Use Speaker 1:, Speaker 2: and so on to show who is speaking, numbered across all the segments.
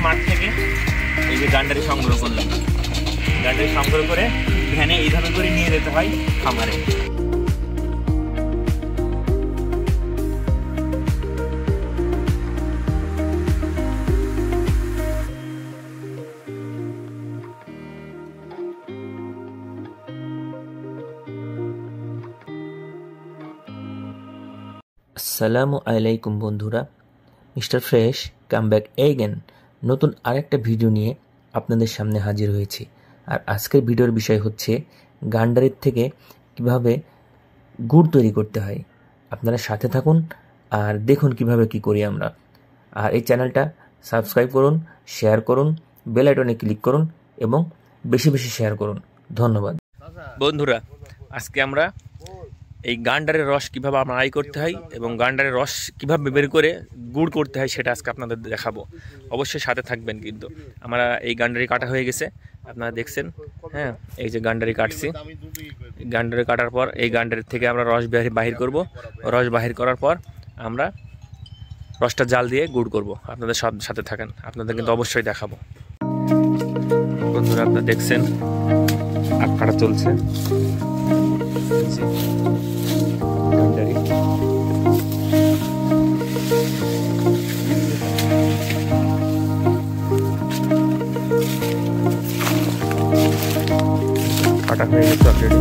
Speaker 1: মাঠ থেকে এই যে গান্ডারি সংগ্রহ করলাম। গান্ডারি সংগ্রহ করে ভ্যানে এইভাবে করে নিয়ে যেতে হয় খামারে।
Speaker 2: আসসালামু আলাইকুম বন্ধুরা, mister Fresh come back again নতুন আরেকটা ভিডিও নিয়ে আপনাদের সামনে হাজির হয়েছি। আর আজকের ভিডিওর বিষয় হচ্ছে গান্ডারির থেকে কিভাবে গুড় তৈরি করতে হয়। আপনারা সাথে থাকুন আর দেখুন কিভাবে কি করি আমরা। আর এই চ্যানেলটা সাবস্ক্রাইব করুন, শেয়ার করুন, বেল আইকনে ক্লিক করুন এবং বেশি বেশি শেয়ার করুন। ধন্যবাদ
Speaker 1: বন্ধুরা, আজকে আমরা এই গান্ডারের রস কিভাবে আড়াই করতে হয় এবং গান্ডারের রস কিভাবে বের করে গুড় করতে হয় সেটা আজকে আপনাদের দেখাবো। অবশ্যই সাথে থাকবেন। কিন্তু আমরা এই গান্ডারি কাটা হয়ে গেছে, আপনারা দেখছেন। হ্যাঁ, এই যে গান্ডারি কাটছি। গান্ডারি কাটার পর এই গান্ডারি থেকে আমরা রস বাহির করব। রস বাহির করার পর আমরা রসটা জাল দিয়ে গুড় করব। আপনাদের সব সাথে থাকেন, আপনাদের কিন্তু অবশ্যই দেখাবো। বন্ধুরা, আপনারা দেখছেন আখ কাটা চলছে। গান্ডারি কাটা হয়ে গেছে অলরেডি।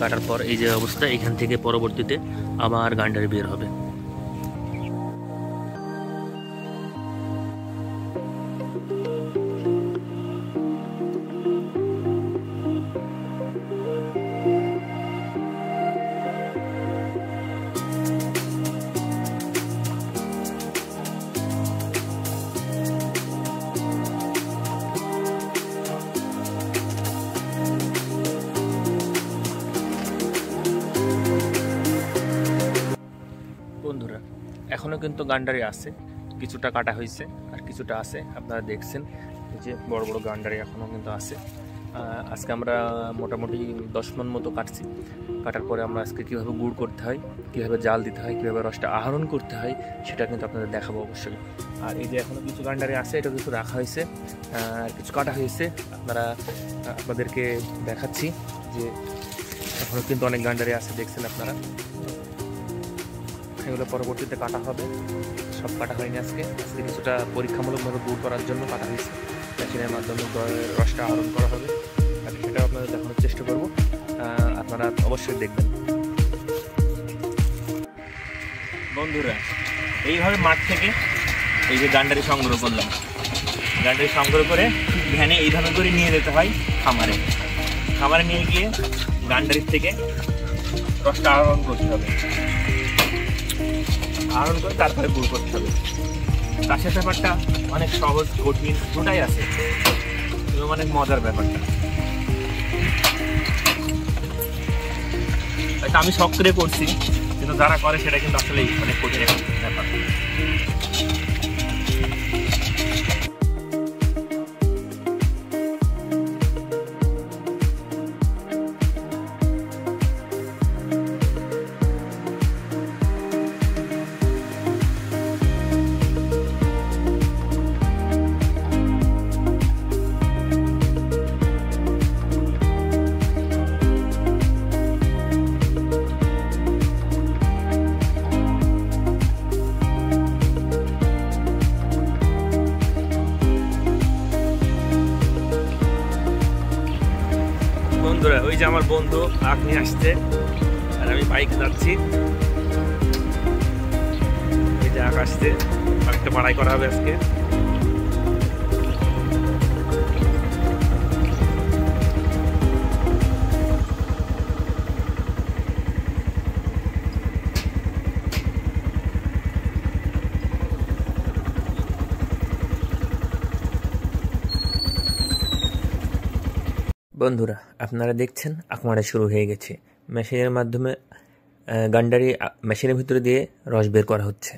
Speaker 1: কাটার পর এই যে অবস্থা, এখান থেকে পরবর্তীতে আবার গান্ডারি বের হবে। বন্ধুরা, এখনও কিন্তু গান্ডারি আছে, কিছুটা কাটা হয়েছে আর কিছুটা আছে। আপনারা দেখছেন যে বড় বড় গান্ডারি এখনও কিন্তু আছে। আজকে আমরা মোটামুটি 10 মণ মতো কাটছি। কাটার পরে আমরা আজকে কীভাবে গুড় করতে হয়, কীভাবে জাল দিতে হয়, কীভাবে রসটা আহরণ করতে হয় সেটা কিন্তু আপনাদের দেখাবো অবশ্যই। আর এই যে এখনও কিছু গান্ডারি আছে, এটা কিছু রাখা হয়েছে আর কিছু কাটা হয়েছে। আপনাদেরকে দেখাচ্ছি যে এখনও কিন্তু অনেক গান্ডারি আছে, দেখছেন আপনারা। এগুলো পরবর্তীতে কাটা হবে, সব কাটা হয়নি আজকে। কিছুটা পরীক্ষামূলকভাবে গুড় করার জন্য কাটা হয়েছে। মেশিনের মাধ্যমে রসটা আহরণ করা হবে, আর সেটাও আপনাদের দেখানোর চেষ্টা করব। আপনারা অবশ্যই দেখবেন। বন্ধুরা, এইভাবে মাঠ থেকে এই যে গান্ডারি সংগ্রহ করলাম। গান্ডারি সংগ্রহ করে ভ্যানে এইভাবে করে নিয়ে যেতে হয় খামারে। খামারে নিয়ে গিয়ে গান্ডারির থেকে রসটা আহরণ করতে হবে। আহরণ করে তারপরে গুড় করতে হবে। চাষের ব্যাপারটা অনেক সহজ, কঠিন দুটাই আছে এবং অনেক মজার ব্যাপারটা। হয়তো আমি শখ করে করছি, কিন্তু যারা করে সেটা কিন্তু আসলেই অনেক কঠিন একটা ব্যাপার। বন্ধুরা, ওই যে আমার বন্ধু আখ নিয়ে আসছে আর আমি বাইকে যাচ্ছি। এই যে আখ আসছে, আরেকটা মাড়াই করা হবে আজকে।
Speaker 2: বন্ধুরা, আপনারা দেখছেন আখ মাড়াই শুরু হয়ে গেছে। মেশিনের মাধ্যমে গান্ডারি মেশিনের ভিতরে দিয়ে রস বের করা হচ্ছে।